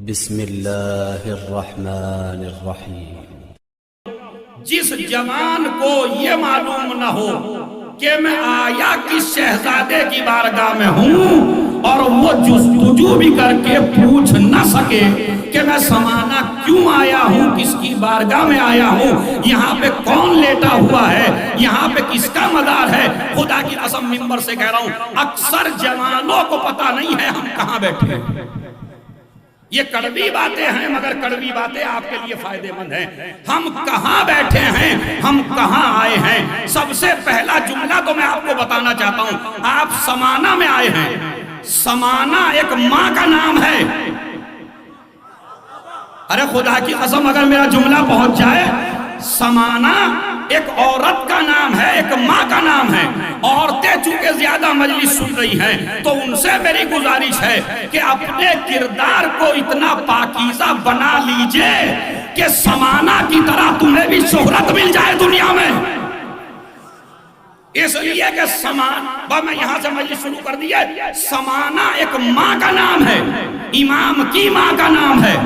بسم اللہ الرحمن الرحیم۔ جس جوان کو یہ معلوم نہ ہو کہ میں آیا کس شہزادے کی بارگاہ میں ہوں اور وہ جستجو بھی کر کے پوچھ نہ سکے کہ میں سمانا کیوں آیا ہوں، کس کی بارگاہ میں آیا ہوں، یہاں پہ کون لیٹا ہوا ہے، یہاں پہ کس کا مدار ہے، خدا کی قسم منبر سے کہہ رہا ہوں اکثر جوانوں کو پتہ نہیں ہے ہم کہاں بیٹھے ہیں۔ یہ کڑوی باتیں ہیں مگر کڑوی باتیں آپ کے لیے فائدے مند ہیں۔ ہم کہاں بیٹھے ہیں، ہم کہاں آئے ہیں۔ سب سے پہلا جملہ تو میں آپ کو بتانا چاہتا ہوں، آپ سمانا میں آئے ہیں۔ سمانا ایک ماں کا نام ہے۔ ارے خدا کی قسم اگر میرا جملہ پہنچ جائے، سمانا ایک عورت کا نام ہے، ایک ماں کا نام ہے۔ عورتیں چونکہ زیادہ مجلس سن رہی ہیں تو ان سے میری گزارش ہے کہ اپنے کردار کو اتنا پاکیزہ بنا لیجئے کہ سمانا کی طرح تمہیں بھی شہرت مل جائے دنیا میں۔ اس لیے کہ سمانا، میں یہاں سے مجلس شروع کر دیا، سمانا ایک ماں کا نام ہے، امام کی ماں کا نام ہے۔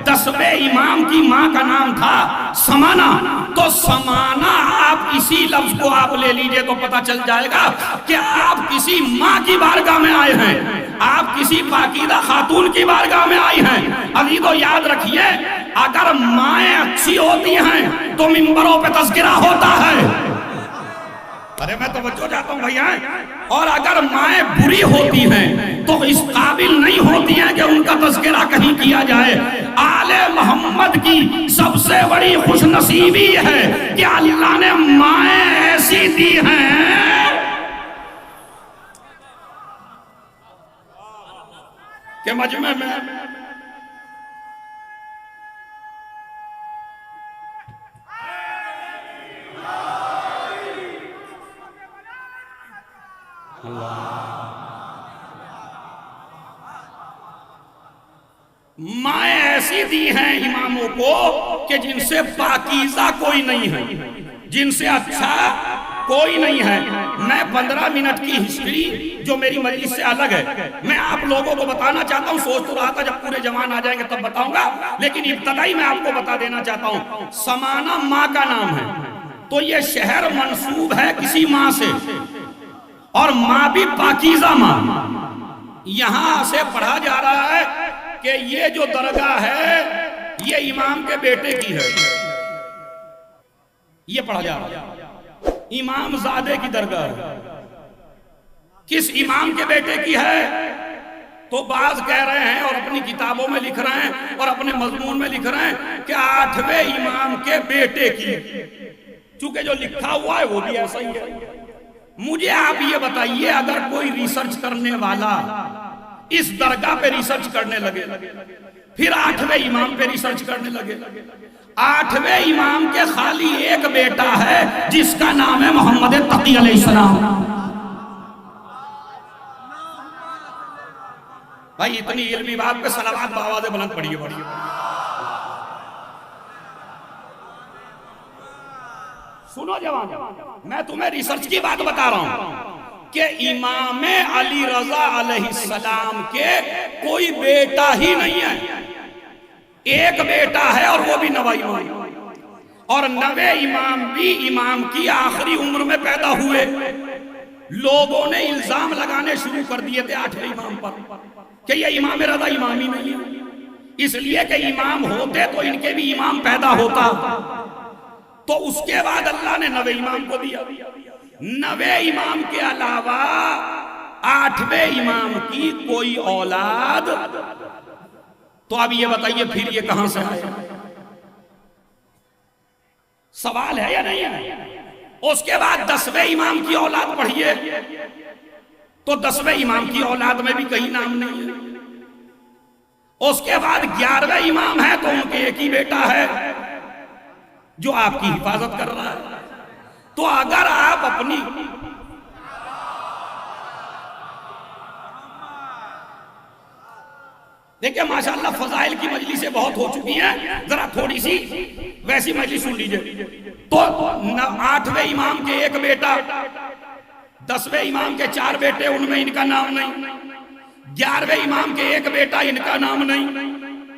10ویں امام کی ماں کا نام تھا سمانا۔ تو سمانا آپ اسی لفظ کو آپ لے لیجئے تو پتہ چل جائے گا کہ آپ کسی ماں کی بارگاہ میں آئے ہیں، آپ کسی پاکیزہ خاتون کی بارگاہ میں آئی ہیں۔ ابھی تو یاد رکھیے، اگر مائیں اچھی ہوتی ہیں تو منبروں پہ تذکرہ ہوتا ہے۔ ارے میں توجہ چاہتا ہوں بھائیاں، اور اگر مائیں بری ہوتی ہیں تو اس قابل نہیں ہوتی ہیں کہ ان کا تذکرہ کہیں کیا جائے۔ آل محمد کی سب سے بڑی خوش نصیبی ہے کہ اللہ نے مائیں ایسی دی ہیں کہ مجمع میں مائیں ایسی دی ہیں اماموں کو کہ جن سے پاکیزہ کوئی نہیں ہے، جن سے اچھا کوئی نہیں ہے۔ میں 15 منٹ کی ہسٹری جو میری مجلس سے الگ ہے میں آپ لوگوں کو بتانا چاہتا ہوں۔ سوچ تو رہا تھا جب پورے جوان آ جائیں گے تب بتاؤں گا، لیکن ابتدائی میں آپ کو بتا دینا چاہتا ہوں۔ سمانا ماں کا نام ہے تو یہ شہر منسوب ہے کسی ماں سے، اور ماں بھی پاکیزہ ماں۔ یہاں سے پڑھا جا رہا ہے کہ یہ جو درگاہ ہے یہ امام کے بیٹے کی ہے، یہ پڑھا جا رہا ہے امام زادے کی درگاہ ہے۔ کس امام کے بیٹے کی ہے؟ تو بعض کہہ رہے ہیں اور اپنی کتابوں میں لکھ رہے ہیں اور اپنے مضمون میں لکھ رہے ہیں کہ 8ویں امام کے بیٹے کی، چونکہ جو لکھا ہوا ہے وہ بھی ایسا ہی ہے۔ مجھے آپ یہ بتائیے، اگر کوئی ریسرچ کرنے والا اس درگاہ پہ ریسرچ کرنے لگے، پھر 8ویں امام پہ ریسرچ کرنے لگے، 8ویں امام کے خالی ایک بیٹا ہے جس کا نام ہے محمد تقی علیہ السلام۔ بھائی اتنی علمی بات پہ صلوات بآواز بلند پڑھیے پڑھیے۔ سنو جوان، میں تمہیں ریسرچ کی بات بتا رہا ہوں کہ امام علی رضا علیہ السلام کے کوئی بیٹا ہی نہیں ہے، ایک بیٹا ہے اور وہ بھی 9واں امام، اور 9ویں امام بھی امام کی آخری عمر میں پیدا ہوئے۔ لوگوں نے الزام لگانے شروع کر دیے تھے 8ویں امام پر کہ یہ امام رضا امام ہی نہیں ہے، اس لیے کہ امام ہوتے تو ان کے بھی امام پیدا ہوتا۔ تو اس کے بعد اللہ نے 9ویں امام کو دیا۔ 9ویں امام کے علاوہ 8ویں امام کی کوئی اولاد، تو اب یہ بتائیے پھر یہ کہاں سے آیا؟ سوال ہے یا نہیں ہے؟ اس کے بعد 10ویں امام کی اولاد پڑھیے تو 10ویں امام کی اولاد میں بھی کہیں نام نہیں ہے۔ اس کے بعد 11ویں امام ہے تو ان کے ایک ہی بیٹا ہے جو آپ کی حفاظت کر رہا ہے۔ تو اگر آپ اپنی دیکھیں ماشاءاللہ فضائل کی مجلسیں بہت ہو چکی ہیں، ذرا تھوڑی سی ویسی مجلس سن لیجئے۔ تو 8ویں امام کے ایک بیٹا، 10ویں امام کے 4 بیٹے، ان میں ان کا نام نہیں، 11ویں امام کے ایک بیٹا ان کا نام نہیں،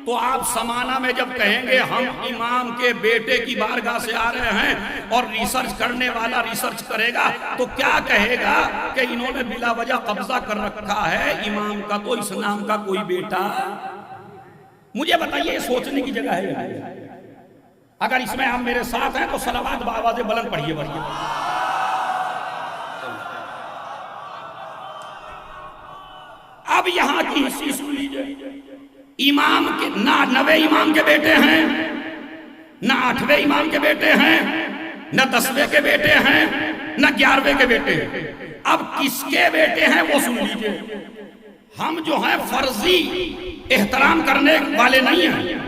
تو آپ سمانہ میں جب کہیں گے ہم امام کے بیٹے کی بارگاہ سے آ رہے ہیں اور ریسرچ کرنے والا ریسرچ کرے گا تو کیا کہے گا کہ انہوں نے بلا وجہ قبضہ کر رکھا ہے امام کا تو اس نام کا کوئی بیٹا. مجھے بتائیے یہ سوچنے کی جگہ ہے. اگر اس میں آپ میرے ساتھ ہیں تو صلوات بآواز بلند پڑھیے. اب یہاں کی حصی سن لیجئے. امام کے نہ 9ویں امام کے بیٹے ہیں، نہ 8ویں امام کے بیٹے ہیں، نہ 10ویں کے بیٹے ہیں، نہ 11ویں کے بیٹے ہیں. اب کس کے بیٹے ہیں وہ سن لیجئے. ہم جو ہیں فرضی احترام کرنے والے نہیں ہیں.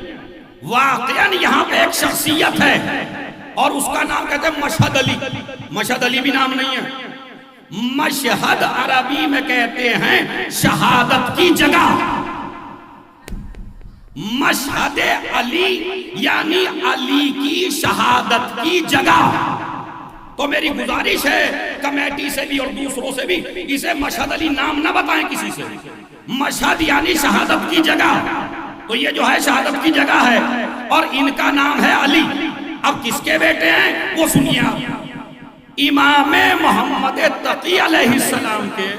واقعاً یہاں پہ ایک شخصیت ہے اور اس کا نام کہتے ہیں مشہد علی. مشہد علی بھی نام نہیں ہے. مشہد عربی میں کہتے ہیں شہادت کی جگہ. مشہد علی یعنی علی کی شہادت کی جگہ. تو میری گزارش ہے کمیٹی سے بھی اور دوسروں سے بھی اسے مشہد علی نام نہ بتائیں کسی سے. مشہد یعنی شہادت کی جگہ. تو یہ جو ہے شہادت کی جگہ ہے اور ان کا نام ہے علی. اب کس کے بیٹے ہیں وہ سنیے آپ. امام محمد تقی علیہ السلام کے.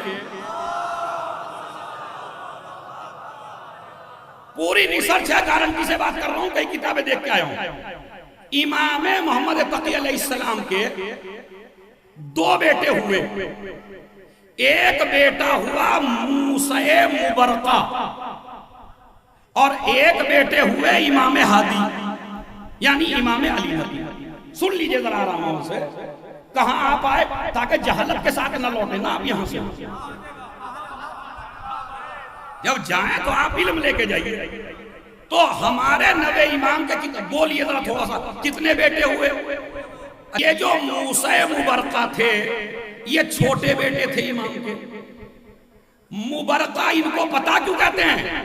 پوری ریسرچ ہے، گارنٹی سے بات کر رہا ہوں، کئی کتابیں دیکھ کے آیا ہوں. امام محمد تقی علیہ السلام کے 2 بیٹے ہوئے. ایک بیٹا ہوا موسی مبرقہ اور ایک بیٹے ہوئے امام ہادی یعنی امام علی نبی. سن لیجئے ذرا آرام سے. کہاں آپ آئے تاکہ جہالت کے ساتھ نہ لوٹے نا آپ یہاں سے. جب جائیں تو آپ علم لے کے جائیے. تو ہمارے 9ویں امام کے بولیے ذرا تھوڑا سا کتنے بیٹے ہوئے. یہ جو موسی مبرقہ تھے یہ چھوٹے بیٹے تھے امام کے. مبرقہ ان کو پتا کیوں کہتے ہیں؟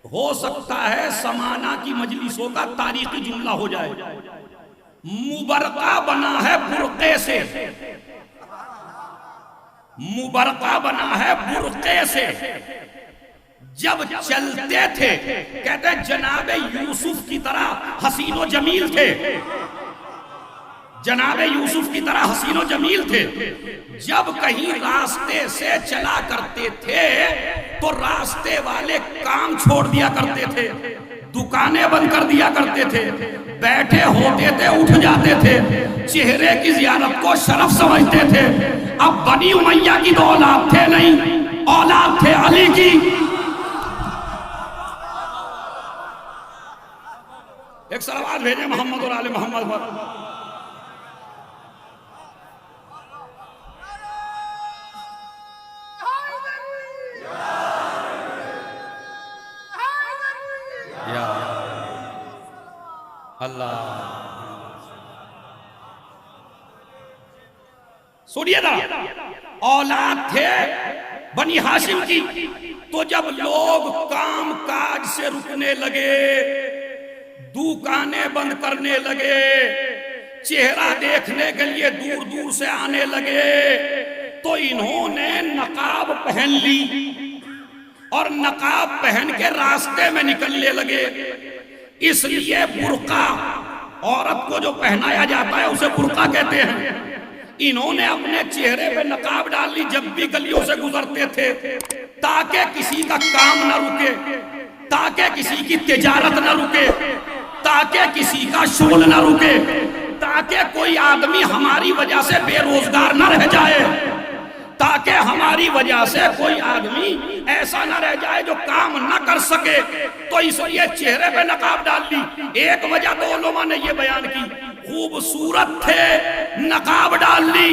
ہو سکتا ہے سمانہ کی مجلسوں کا تاریخی جملہ ہو جائے. مبرقہ بنا ہے برقے سے. مبرقہ بنا ہے برقے سے. جب چلتے تھے کہتے ہیں جناب یوسف کی طرح حسین و جمیل تھے. جناب یوسف کی طرح حسین و جمیل تھے. جب کہیں راستے سے چلا کرتے تھے تو راستے والے کام چھوڑ دیا کرتے تھے، دکانیں بند کر دیا کرتے تھے، بیٹھے ہوتے تھے اٹھ جاتے تھے، چہرے کی زیارت کو شرف سمجھتے تھے. اب بنی امیہ کی تو اولاد تھے نہیں، اولاد تھے علی کی. ایک صلوات بھیجیں محمد اور آل محمد پر. اللہ سنیے نا. اولاد تھے بنی ہاشم کی. تو جب لوگ کام کاج سے رکنے لگے، دکانیں بند کرنے لگے، چہرہ دیکھنے کے لیے دور دور سے آنے لگے، تو انہوں نے نقاب پہن لی اور نقاب پہن کے راستے میں نکلنے لگے. اس لیے برقع عورت کو جو پہنایا جاتا ہے اسے برقع کہتے ہیں. انہوں نے اپنے چہرے پہ نقاب ڈال لی جب بھی گلیوں سے گزرتے تھے تاکہ کسی کا کام نہ رکے، تاکہ کسی کی تجارت نہ رکے، تاکہ کسی کا شغل نہ رکے، تاکہ کوئی آدمی ہماری وجہ سے بے روزگار نہ رہ جائے، تاکہ ہماری وجہ سے کوئی آدمی ایسا نہ رہ جائے جو کام نہ کر سکے. تو اس لیے چہرے پہ نقاب ڈال لی. ایک وجہ تو علماء نے یہ بیان کی خوبصورت تھے نقاب ڈال لی.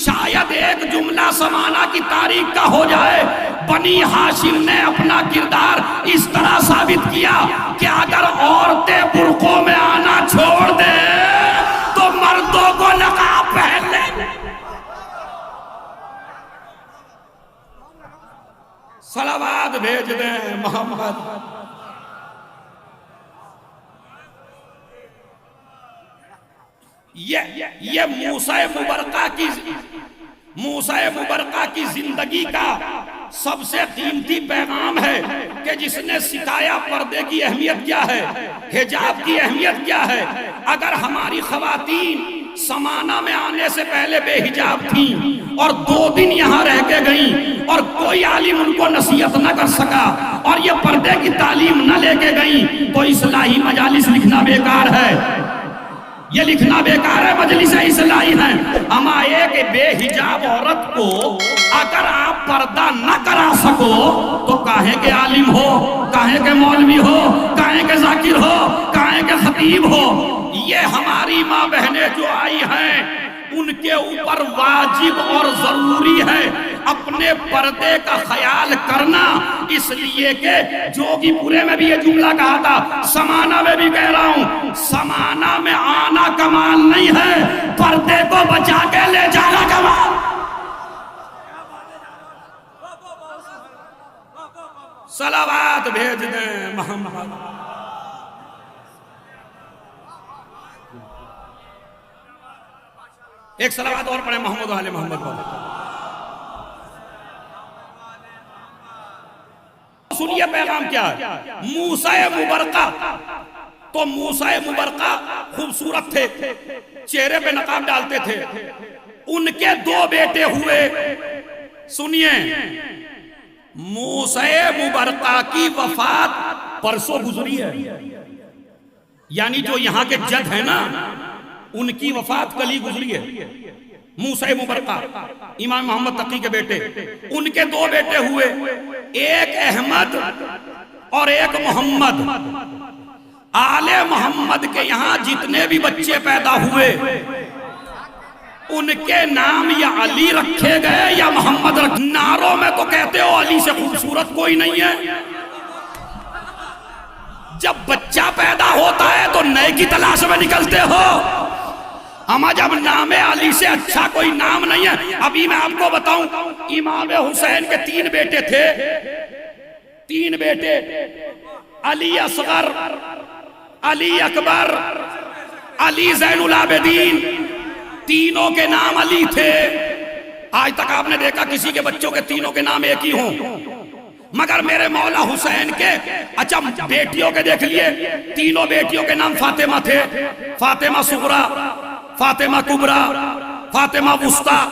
شاید ایک جملہ سمانہ کی تاریخ کا ہو جائے. بنی ہاشم نے اپنا کردار اس طرح ثابت کیا کہ اگر عورتیں برقعوں میں آنا چھوڑ دیں تو مردوں کو نقاب پہن لیں. صلوات بھیج دیں محمد. یہ موسی مبرقہ کی زندگی کا سب سے قیمتی پیغام ہے کہ جس نے سکھایا پردے کی اہمیت کیا ہے، حجاب کی اہمیت کیا ہے۔ اگر ہماری خواتین سمانہ میں آنے سے پہلے بے حجاب تھیں اور 2 دن یہاں رہ کے گئیں اور کوئی عالم ان کو نصیحت نہ کر سکا اور یہ پردے کی تعلیم نہ لے کے گئیں، تو اصلاحی مجالس لکھنا بیکار ہے، یہ لکھنا بیکار ہے۔ مجلس اصلاحی ہیں، اما ایک بے حجاب عورت کو اگر آپ پردہ نہ کرا سکو تو کاہے کے عالم ہو، کاہے کے مولوی ہو، کاہے کے ذاکر ہو، کاہے کے خطیب ہو۔ یہ ہماری ماں بہنیں جو آئی ہیں ان کے اوپر واجب اور ضروری ہے اپنے پردے کا خیال کرنا، اس لیے کہ جوگی پورے میں بھی یہ جملہ کہا تھا، سمانہ میں بھی کہہ رہا ہوں، سمانہ میں آنا کمال نہیں ہے، پردے کو بچا کے لے جانا کمال۔ صلوات بھیج دیں محمد۔ ایک صلوات اور پڑھیں محمد و آل محمد کو۔ سنیے پیغام کیا ہے۔ موسیٰ مبرقہ، تو موسیٰ مبرقہ خوبصورت تھے، چہرے پہ نقاب ڈالتے تھے، ان کے 2 بیٹے ہوئے۔ سنیے، موسیٰ مبرقہ کی وفات پرسوں گزری ہے، یعنی جو یہاں کے جج ہیں نا ان کی وفات کل ہی گزری ہے۔ موسیٰ مبرقہ امام محمد تقی کے بیٹے، ان کے 2 بیٹے ہوئے، ایک احمد اور ایک محمد۔ آل محمد کے یہاں جتنے بھی بچے پیدا ہوئے ان کے نام یا علی رکھے گئے یا محمد رکھے۔ نعروں میں تو کہتے ہو علی سے خوبصورت کوئی نہیں ہے، جب بچہ پیدا ہوتا ہے تو نئے کی تلاش میں نکلتے ہو۔ اما جب نام علی سے اچھا کوئی نام نہیں ہے۔ ابھی میں آپ کو بتاؤں، امام حسین کے 3 بیٹے تھے، 3 بیٹے، علی اصغر، علی اکبر، علی زین العابدین، تینوں کے نام علی تھے۔ آج تک آپ نے دیکھا کسی کے بچوں کے تینوں کے نام ایک ہی ہوں، مگر میرے مولا حسین کے اچھا بیٹیوں کے دیکھ لیے، تینوں بیٹیوں کے نام فاطمہ تھے، فاطمہ صغرا، فاطمہ کبرا، فاطمہ وسطیٰ،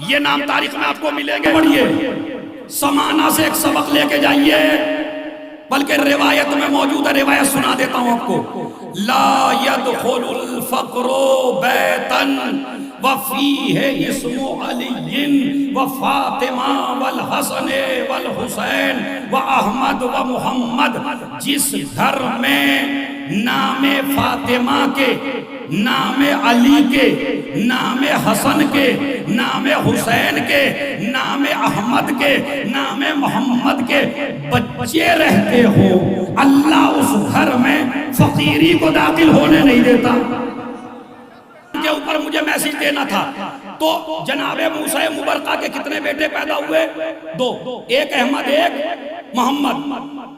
یہ نام تاریخ میں آپ کو ملیں گے۔ پڑھیے، سمانہ سے ایک سبق لے کے جائیے، بلکہ روایت میں موجود ہے، روایت سنا دیتا ہوں آپ کو۔ لا يدخل الفقر بیتا وفیہ اسم علی وفاطمہ والحسن والحسین واحمد ومحمد۔ جس گھر میں نام فاطمہ کے، نام علی کے، نام حسن کے، نام حسین کے، نام احمد کے، نام محمد کے بچے رہتے ہو، اللہ اس گھر میں فقیری کو داخل ہونے نہیں دیتا۔ کے اوپر مجھے میسیج دینا تھا، تو جناب موسیٰ مبرقہ کے کتنے بیٹے پیدا ہوئے؟ 2، ایک احمد ایک محمد۔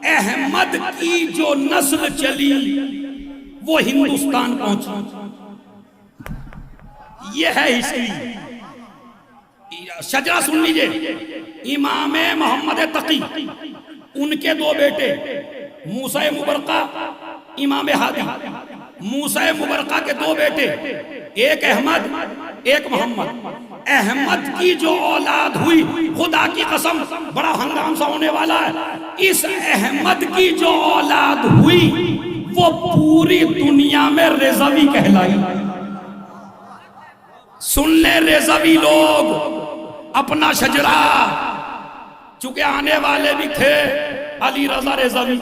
احمد کی جو نسل چلی وہ ہندوستان پہنچی، یہ ہے ہسٹری۔ شجرہ سن لیجئے، امام محمد تقی، ان کے 2 بیٹے، موسیٰ مبرقہ، امام ہادی۔ موسیٰ مبرقہ کے 2 بیٹے، ایک احمد ایک محمد۔ احمد کی جو اولاد ہوئی، خدا کی قسم بڑا ہنگام سا ہونے والا ہے، اس احمد کی جو اولاد ہوئی وہ پوری دنیا میں رضوی کہلائی۔ سن لے رضوی لوگ اپنا شجرہ، چونکہ آنے والے بھی تھے علی رضا رضوی،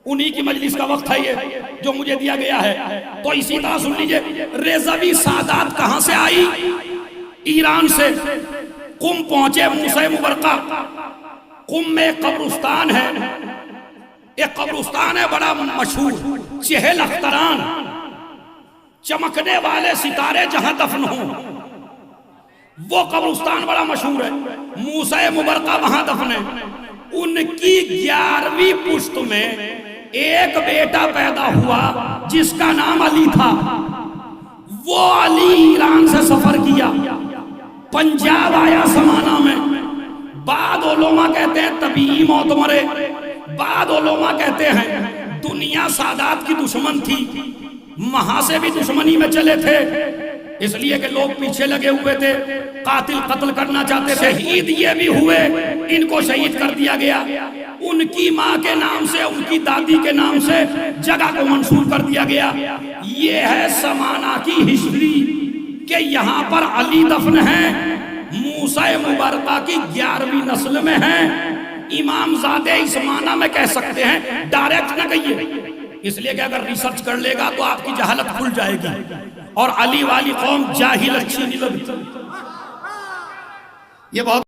انہی کی مجلس کا وقت ہے یہ جو مجھے دیا گیا ہے۔ تو اسی طرح سن لیجئے، رضوی سادات کہاں سے آئی؟ ایران سے۔ قم پہنچے موسیٰ مبرقہ، قم میں ایک قبرستان ہے، ایک قبرستان ہے بڑا مشہور، 40 اختران، چمکنے والے ستارے جہاں دفن ہوں، وہ قبرستان بڑا مشہور ہے۔ موسیٰ مبرقہ وہاں دفن ہے۔ ان کی 11ویں پشت میں ایک بیٹا پیدا ہوا جس کا نام علی تھا۔ وہ علی ایران سے سفر کیا، پنجاب آیا سمانہ میں، بعض علماء کہتے ہیں طبیعی موت مرے، بعض علماء کہتے ہیں دنیا سادات کی دشمن تھی، وہاں سے بھی دشمنی میں چلے تھے، اس لیے کہ لوگ پیچھے لگے ہوئے تھے، قاتل قتل کرنا چاہتے تھے، شہید یہ بھی ہوئے، ان کو شہید کر دیا گیا، ان کی ماں کے نام سے، ان کی دادی کے نام سے جگہ کو منسوب کر دیا گیا۔ یہ ہے سمانہ کی ہسٹری کہ یہاں پر علی دفن ہیں، موسیٰ مبارکہ کی 11ویں نسل میں ہیں، امام زادے اس معنی میں کہہ سکتے ہیں، ڈائریکٹ نہ کہیے، اس لیے کہ اگر ریسرچ کر لے گا تو آپ کی جہالت کھل جائے گی، اور علی والی قوم جاہل اچھی نہیں لگتی، یہ بہت